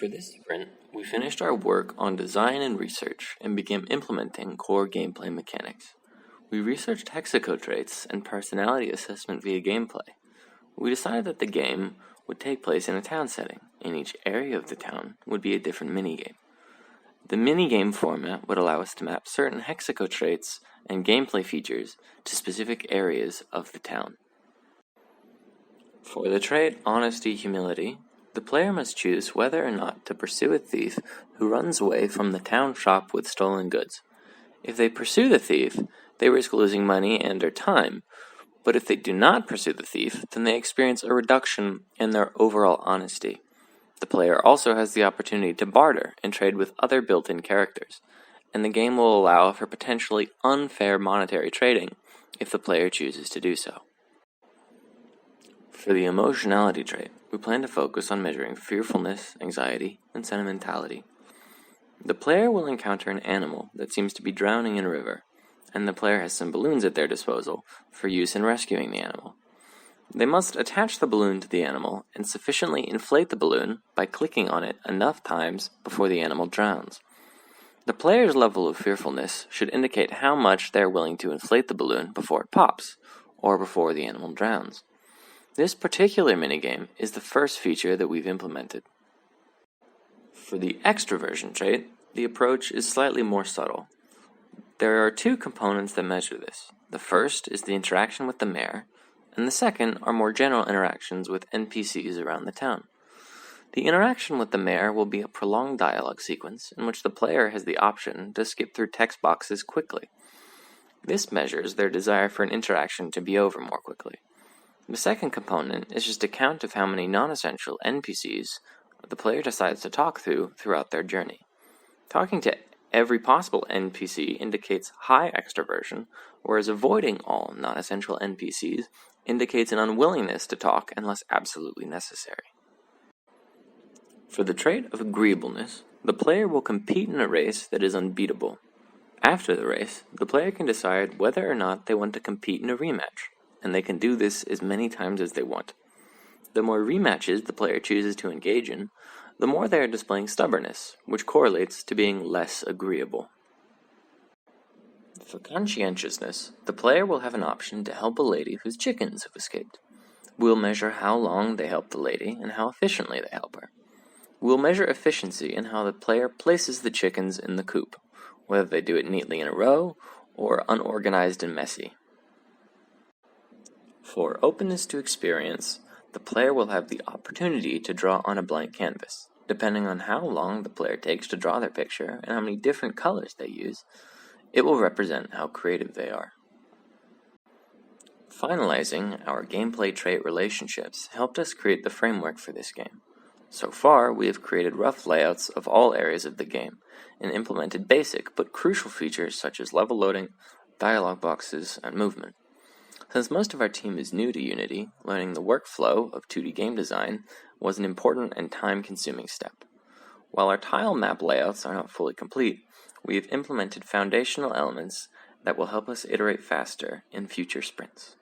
For this sprint, we finished our work on design and research and began implementing core gameplay mechanics. We researched hexaco traits and personality assessment via gameplay. We decided that the game would take place in a town setting, and each area of the town would be a different minigame. The minigame format would allow us to map certain hexaco traits and gameplay features to specific areas of the town. For the trait Honesty Humility, the player must choose whether or not to pursue a thief who runs away from the town shop with stolen goods. If they pursue the thief, they risk losing money and their time, but if they do not pursue the thief, then they experience a reduction in their overall honesty. The player also has the opportunity to barter and trade with other built-in characters, and the game will allow for potentially unfair monetary trading if the player chooses to do so. For the emotionality trait, we plan to focus on measuring fearfulness, anxiety, and sentimentality. The player will encounter an animal that seems to be drowning in a river, and the player has some balloons at their disposal for use in rescuing the animal. They must attach the balloon to the animal and sufficiently inflate the balloon by clicking on it enough times before the animal drowns. The player's level of fearfulness should indicate how much they are willing to inflate the balloon before it pops, or before the animal drowns. This particular minigame is the first feature that we've implemented. For the extroversion trait, the approach is slightly more subtle. There are two components that measure this. The first is the interaction with the mayor, and the second are more general interactions with NPCs around the town. The interaction with the mayor will be a prolonged dialogue sequence in which the player has the option to skip through text boxes quickly. This measures their desire for an interaction to be over more quickly. The second component is just a count of how many non-essential NPCs the player decides to talk to throughout their journey. Talking to every possible NPC indicates high extroversion, whereas avoiding all non-essential NPCs indicates an unwillingness to talk unless absolutely necessary. For the trait of agreeableness, the player will compete in a race that is unbeatable. After the race, the player can decide whether or not they want to compete in a rematch, and they can do this as many times as they want. The more rematches the player chooses to engage in, the more they are displaying stubbornness, which correlates to being less agreeable. For conscientiousness, the player will have an option to help a lady whose chickens have escaped. We'll measure how long they help the lady and how efficiently they help her. We'll measure efficiency in how the player places the chickens in the coop, whether they do it neatly in a row or unorganized and messy. For openness to experience, the player will have the opportunity to draw on a blank canvas. Depending on how long the player takes to draw their picture and how many different colors they use, it will represent how creative they are. Finalizing our gameplay trait relationships helped us create the framework for this game. So far, we have created rough layouts of all areas of the game and implemented basic but crucial features such as level loading, dialog boxes, and movement. Since most of our team is new to Unity, learning the workflow of 2D game design was an important and time-consuming step. While our tile map layouts are not fully complete, we have implemented foundational elements that will help us iterate faster in future sprints.